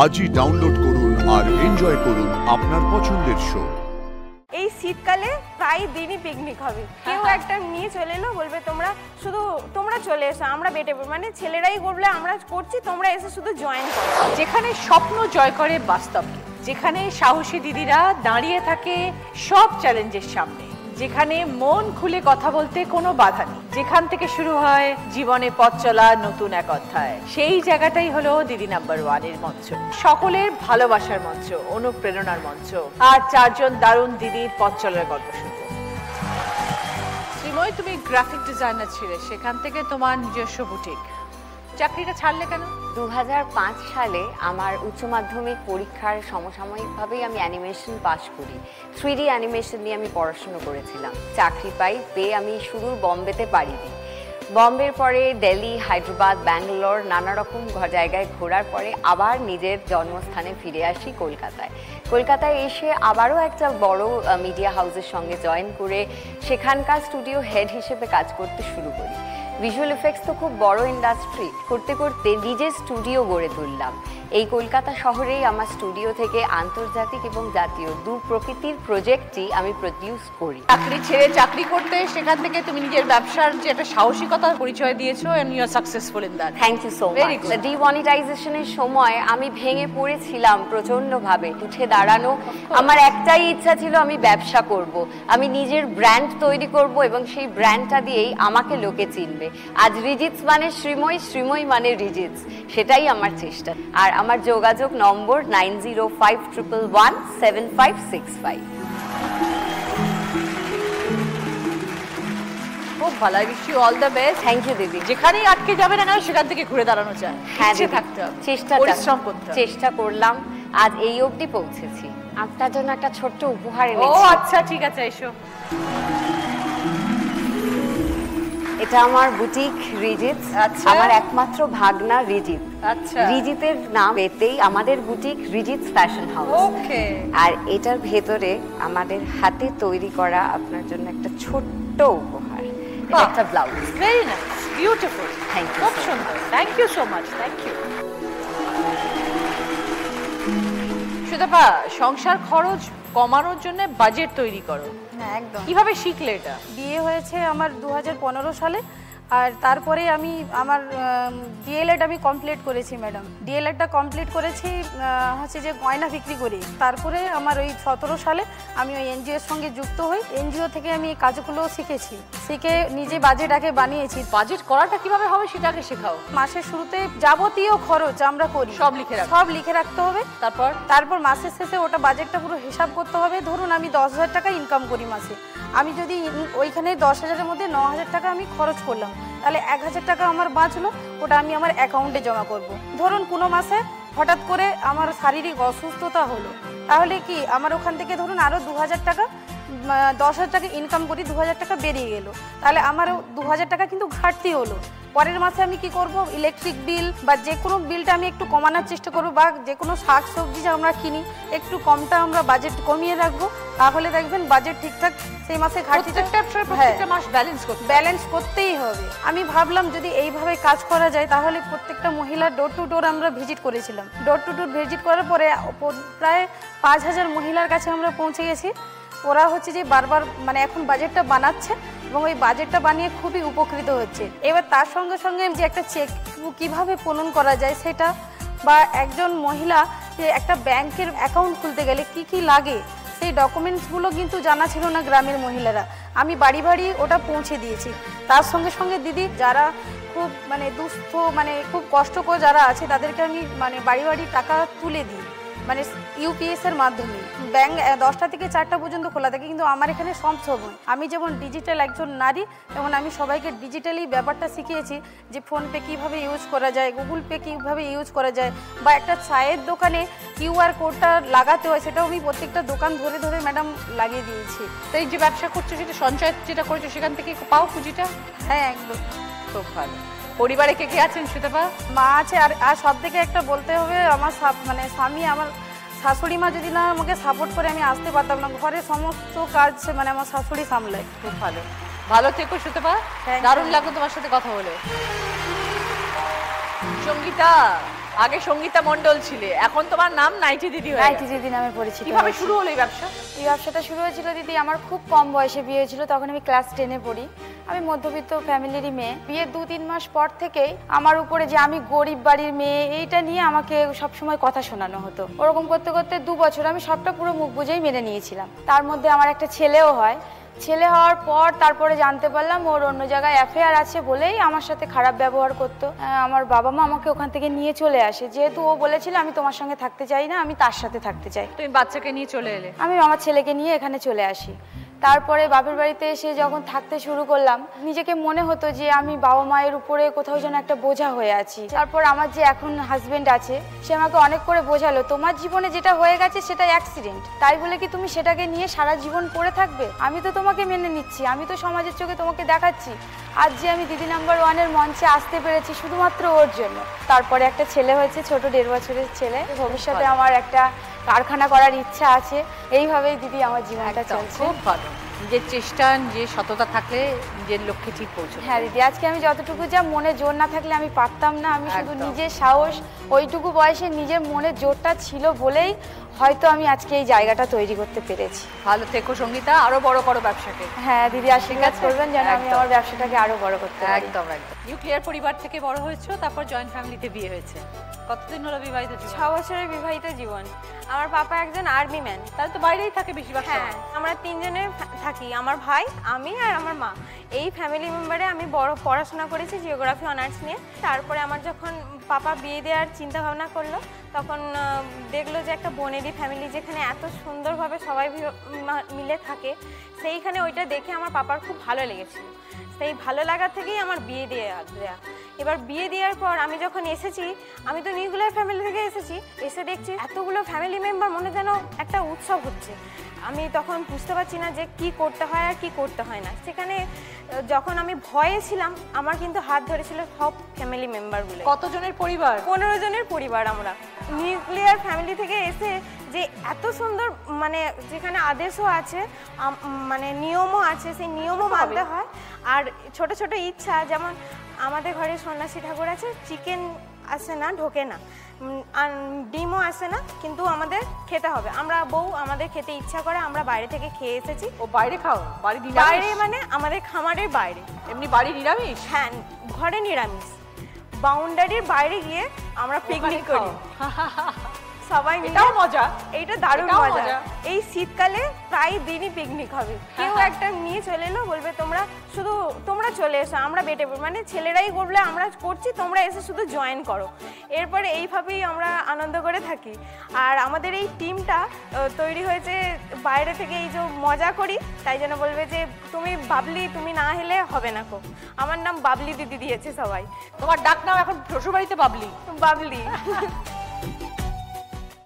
আজই ডাউনলোড করুন আর এনজয় করুন আপনার পছন্দের শো। এই শীতকালে প্রায় দিনই পিকনিক হবে, কেউ একটা নিয়ে চলে এলো, বলবে তোমরা চলে এসো, আমরা বেটে মানে ছেলেরাই বলবে আমরা করছি, তোমরা এসে শুধু জয়েন করো। যেখানে স্বপ্ন জয় করে বাস্তবকে, যেখানে সাহসী দিদিরা দাঁড়িয়ে থাকে সব চ্যালেঞ্জের সামনে, যেখানে মন খুলে কথা বলতে কোনো বাধা নেই, যেখান থেকে শুরু হয় জীবনে পথ চলা নতুন এক অধ্যায়, সেই জায়গাটাই হলো দিদি নাম্বার 1 এর মঞ্চ। সকলের ভালোবাসার মঞ্চ, অনুপ্রেরণার মঞ্চ, আর 4 জন দারুণ দিদির পথ চলার গল্প শুনবো। শ্রীময়ী, তুমি গ্রাফিক ডিজাইনার ছিলে, সেখান থেকে তোমার নিজস্ব বুটিক, চাকরিটা ছাড়লে কেন? 2005 সালে আমার উচ্চ মাধ্যমিক পরীক্ষার সমসাময়িকভাবেই আমি অ্যানিমেশন পাশ করি। 3D অ্যানিমেশন নিয়ে আমি পড়াশুনো করেছিলাম। চাকরি পেয়ে আমি সুদূর বম্বেতে পাড়ি দিই। বম্বের পরে দিল্লি, হায়দ্রাবাদ, ব্যাঙ্গালোর নানা রকম জায়গায় ঘোরার পরে আবার নিজের জন্মস্থানে ফিরে আসি কলকাতায় এসে আবারও একটা বড় মিডিয়া হাউসের সঙ্গে জয়েন করে সেখানকার স্টুডিও হেড হিসেবে কাজ করতে শুরু করি। ভিজুয়াল এফেক্টস তো খুব বড় ইন্ডাস্ট্রি, করতে করতে নিজের স্টুডিও গড়ে তুললাম। এই কলকাতা শহরেই আমার স্টুডিও থেকে আন্তর্জাতিক এবং জাতীয় দু প্রকৃতির প্রজেক্টই আমি প্রডিউস করি। চাকরি ছেড়ে চাকরি করতে, সেখান থেকে তুমি নিজের ব্যবসার যে একটা সাহসিকতার পরিচয় দিয়েছো, and you are successful in that. Thank you so much. ডিমনিটাইজেশনের সময় আমি ভেঙে পড়েছিলাম প্রচন্ডভাবে। উঠে দাঁড়ানো, আমার একটাই ইচ্ছা ছিল আমি ব্যবসা করব, আমি নিজের ব্র্যান্ড তৈরি করব এবং সেই ব্র্যান্ডটা দিয়েই আমাকে লোকে চিনবে। আজ রিজিটস মানে শ্রীময়ী, শ্রীময়ী মানে রিজিটস, সেটাই আমার চেষ্টা। আর আমার যোগাযোগ নম্বর 9051117565। খুব ভালো, I wish you all the best. Thank you দিদি। যেখানেই আটকে যাবে না কেন, সেখান থেকে ঘুরে দাঁড়ানো চায়। হ্যাঁ, থাকতে হবে, পরিশ্রম করতে হবে। চেষ্টা করলাম, আজ এই অবধি পৌঁছেছি। আপনার জন্য একটা ছোট্ট উপহার এনেছি। ও আচ্ছা, ঠিক আছে, এসো। এটা আমার বুটিক রিজিটস। আচ্ছা। আমার একমাত্র ভাগনা রিজিত। আচ্ছা। রিজিতের নাম এতেই আমাদের বুটিক রিজিটস ফ্যাশন হাউস। ওকে। আর এটার ভেতরে আমাদের হাতে তৈরি করা আপনার জন্য একটা ছোট্ট উপহার, একটা blouse. Very nice, beautiful. Thank you. খুব সুন্দর, thank you so much, thank you. Sutapa, সংসার খরচ কমানোর জন্য বাজেট তৈরি করো। হ্যাঁ, একদম। কিভাবে শিখলে এটা? বিয়ে হয়েছে আমার 2015 সালে, আর তারপরে আমি আমার ডিএলএড আমি কমপ্লিট করেছি ম্যাডাম। ডিএলএডটা কমপ্লিট করেছি হচ্ছে যে গয়না বিক্রি করি। তারপরে আমার ওই 17 সালে আমি ওই এনজিওর সঙ্গে যুক্ত হই। এনজিও থেকে আমি এই কাজগুলো শিখেছি, শিখে নিজে বাজেট আগে বানিয়েছি। বাজেট করাটা কিভাবে হবে সেটা আগে শেখাও। মাসের শুরুতে যাবতীয় খরচ আমরা করি সব লিখে রাখতে হবে। তারপর মাসের শেষে ওটা বাজেটটা পুরো হিসাব করতে হবে। ধরুন আমি 10,000 টাকা ইনকাম করি মাসে, আমি যদি ওইখানে 10,000-এর মধ্যে 9,000 টাকা আমি খরচ করলাম, তাহলে 1,000 টাকা আমার বাঁচলো, ওটা আমি আমার অ্যাকাউন্টে জমা করব। ধরুন কোনো মাসে হঠাৎ করে আমার শারীরিক অসুস্থতা হলো, তাহলে কি আমার ওখান থেকে ধরুন আরও 2,000 টাকা, 10,000 টাকা ইনকাম করি, 2,000 টাকা বেরিয়ে গেল, তাহলে আমার 2,000 টাকা কিন্তু ঘাটতি হলো। পরের মাসে আমি কি করব, ইলেকট্রিক বিল বা যে কোনো বিলটা আমি একটু কমানোর চেষ্টা করব, বা যে কোনো শাক সবজি যে আমরা কিনি একটু কমটা আমরা বাজেট কমিয়ে রাখবো, তাহলে দেখবেন বাজেট ঠিকঠাক সেই মাসে ঘাটতিটা মাস ব্যালেন্স করতেই হবে। আমি ভাবলাম যদি এইভাবে কাজ করা যায়, তাহলে প্রত্যেকটা মহিলার ডোর টু ডোর আমরা ভিজিট করেছিলাম। ডোর টু ডোর ভিজিট করার পরে প্রায় 5,000 মহিলার কাছে আমরা পৌঁছে গেছি। ওরা হচ্ছে যে বারবার মানে এখন বাজেটটা বানাচ্ছে এবং ওই বাজেটটা বানিয়ে খুবই উপকৃত হচ্ছে। এবার তার সঙ্গে সঙ্গে যে একটা চেক কিভাবে প্রণয়ন করা যায় সেটা, বা একজন মহিলা যে একটা ব্যাংকের অ্যাকাউন্ট খুলতে গেলে কি কি লাগে সেই ডকুমেন্টসগুলো কিন্তু জানা ছিল না গ্রামের মহিলারা। আমি বাড়ি বাড়ি ওটা পৌঁছে দিয়েছি। তার সঙ্গে সঙ্গে দিদি যারা খুব মানে দুস্থ, মানে খুব কষ্টকর যারা আছে, তাদেরকে আমি মানে বাড়ি বাড়ি টাকা তুলে দিই, মানে ইউপিএস এর মাধ্যমে। ব্যাংক 10টা থেকে 4টা পর্যন্ত খোলা থাকে, কিন্তু আমার এখানে সব সময় আমি যেমন ডিজিটাল একজন নারী, তেমন আমি সবাইকে ডিজিটালি ব্যাপারটা শিখিয়েছি যে ফোনপে কীভাবে ইউজ করা যায়, গুগল পে কীভাবে ইউজ করা যায়, বা একটা চায়ের দোকানে কিউআর কোডটা লাগাতে হয়, সেটাও আমি প্রত্যেকটা দোকান ধরে ধরে ম্যাডাম লাগিয়ে দিয়েছি। তো এই যে ব্যবসা করছো, সেটা সঞ্চয় যেটা করেছো সেখান থেকে পাও পুঁজিটা? হ্যাঁ, একদম। খুব ভালো। পরিবারে কে কে আছেন সুতপা? মা আছে, আর সব থেকে একটা বলতে হবে আমার মানে স্বামী, আমার শাশুড়ি মা যদি না আমাকে সাপোর্ট করে আমি আসতে পারতাম না। ঘরের সমস্ত কাজ মানে আমার শাশুড়ি সামলায়। খুব ভালো, ভালো থেকো সুতপা। দারুণ লাগলো তোমার সাথে কথা বলে। সঙ্গীতা, আগে সঙ্গীতা মণ্ডল ছিলে, এখন তোমার নাম নাইটি দিদি হয়ে নাইটি গেছে। দিদি নামে পরিচিত কিভাবে হয়েছি। শুরু হলো এই ব্যবসা? এই ব্যবসাটা শুরু হয়েছিল দিদি আমার খুব কম বয়সে বিয়ে হয়েছিল, তখন আমি ক্লাস 10-এ পড়ি। আমি মধ্যবিত্ত ফ্যামিলিরই মেয়ে। বিয়ের 2-3 মাস পর থেকেই আমার উপরে যে আমি গরিব বাড়ির মেয়ে এইটা নিয়ে আমাকে সবসময় কথা শোনানো হতো। ওরকম করতে করতে 2 বছর আমি সবটা পুরো মুখ বুঝেই মেনে নিয়েছিলাম। তার মধ্যে আমার একটা ছেলেও হয়। ছেলে হওয়ার পর তারপরে জানতে পারলাম ওর অন্য জায়গায় অ্যাফেয়ার আছে বলেই আমার সাথে খারাপ ব্যবহার করতো। আমার বাবা মা আমাকে ওখান থেকে নিয়ে চলে আসে, যেহেতু ও বলেছিল আমি তোমার সঙ্গে থাকতে চাই না, আমি তার সাথে থাকতে চাই। তুমি বাচ্চাকে নিয়ে চলে এলে? আমি আমার ছেলেকে নিয়ে এখানে চলে আসি। তারপরে বাপের বাড়িতে এসে যখন থাকতে শুরু করলাম, নিজেকে মনে হতো যে আমি বাবা মায়ের উপরে কোথাও যেন একটা বোঝা হয়ে আছি। তারপর আমার যে এখন হাজবেন্ড আছে, সে আমাকে অনেক করে বোঝালো, তোমার জীবনে যেটা হয়ে গেছে সেটা অ্যাক্সিডেন্ট, তাই বলে কি তুমি সেটাকে নিয়ে সারা জীবন পড়ে থাকবে? আমি তো তোমাকে মেনে নিচ্ছি, আমি তো সমাজের চোখে তোমাকে দেখাচ্ছি। আজ যে আমি দিদি নাম্বার 1-এর মঞ্চে আসতে পেরেছি শুধুমাত্র ওর জন্য। তারপরে একটা ছেলে হয়েছে, ছোট 1.5 বছরের ছেলে। ভবিষ্যতে আমার একটা কারখানা করার ইচ্ছা আছে। এইভাবেই দিদি আমার জীবনটা চলছে। খুব ভালো। নিজের চেষ্টা, নিজের সততা থাকলে নিজের লক্ষ্যে ঠিক পৌঁছবে। হ্যাঁ দিদি, আজকে আমি যতটুকু যা মনে জোর না থাকলে আমি পারতাম না। আমি শুধু একদম। নিজের সাহস, ওইটুকু বয়সে নিজের মনে জোরটা ছিল বলেই হয়তো আমি আজকে এই জায়গাটা তৈরি করতে পেরেছি। ভালো থেকো সঙ্গীতা, আরো বড় করো ব্যবসাকে। হ্যাঁ দিদি, আশীর্বাদ করবেন যেন আমি একদম। আমার ব্যবসাটাকে আরো বড় করতে পারি। একদম একদম। নিউক্লিয়ার পরিবার থেকে বড় হয়েছো, তারপর জয়েন্ট ফ্যামিলিতে বিয়ে হয়েছে। কতদিন হলো বিবাহিত জীবন? 6 বছরের বিবাহিত জীবন। আমার পাপা একজন আর্মি ম্যান। তাহলে তো বাইরেই থাকে বেশিরভাগ হ্যাঁ, সময়। আমরা 3 জনে থাকি, আমার ভাই, আমি আর আমার মা। এই ফ্যামিলি মেম্বারে আমি বড় পড়াশোনা করেছি জিওগ্রাফি অনার্স নিয়ে। তারপরে আমার যখন পাপা বিয়ে দেওয়ার চিন্তা ভাবনা করলো, তখন দেখলো যে একটা বনেদি ফ্যামিলি যেখানে এত সুন্দরভাবে সবাই মিলে থাকে, সেইখানে ওইটা দেখে আমার পাপার খুব ভালো লেগেছিল। সেই ভালো লাগা থেকেই আমার বিয়ে দেওয়া। এবার বিয়ে দেওয়ার পর আমি যখন এসেছি, আমি তো নিউক্লিয়ার ফ্যামিলি থেকে এসেছি, এসে দেখছি এতগুলো ফ্যামিলি মেম্বার মনে যেন একটা উৎসব হচ্ছে। আমি তখন বুঝতে পারছি না যে কি করতে হয় আর কি করতে হয় না। সেখানে যখন আমি ভয়ে ছিলাম, আমার কিন্তু হাত ধরেছিল সব ফ্যামিলি মেম্বারগুলো। কতজনের পরিবার? 15 জনের পরিবার আমরা। নিউক্লিয়ার ফ্যামিলি থেকে এসে যে এত সুন্দর, মানে যেখানে আদেশও আছে, মানে নিয়মও আছে, সেই নিয়মও মানতে হয়। আর ছোট ছোট ইচ্ছা, যেমন আমাদের ঘরে সন্ন্যাসী ঠাকুর আছে, চিকেন আসে না, ঢোকে না, আর ডিমও আসে না, কিন্তু আমাদের খেতে হবে। আমরা বউ, আমাদের খেতে ইচ্ছা করে, আমরা বাইরে থেকে খেয়ে এসেছি। ও বাইরে খাও? বাড়ি বাইরে নিরামিষ? মানে আমাদের খামারের বাইরে। এমনি বাড়ি নিরামিষ? হ্যাঁ, ঘরে নিরামিষ। বাউন্ডারির বাইরে গিয়ে আমরা পিকনিক করি সবাই মিলে। এটাও মজা। এইটা দারুণ এটাও মজা। মজা। এই শীতকালে প্রায় দিনই পিকনিক হবে। কেউ একটা নিয়ে চলে এলো, বলবে তোমরা চলে এসো, আমরা বেটে পড়ব, মানে ছেলেরাই বলবে আমরা করছি, তোমরা এসে শুধু জয়েন করো। এরপরে এইভাবেই আমরা আনন্দ করে থাকি। আর আমাদের এই টিমটা তৈরি হয়েছে বাইরে থেকে, এই যে মজা করি, তাই জন্য বলবে যে তুমি বাবলি, তুমি না হেলে হবে না। খুব আমার নাম বাবলি দিদি দিয়েছে সবাই। তোমার ডাক নাও এখন শ্বশুরবাড়িতে বাবলি? বাবলি।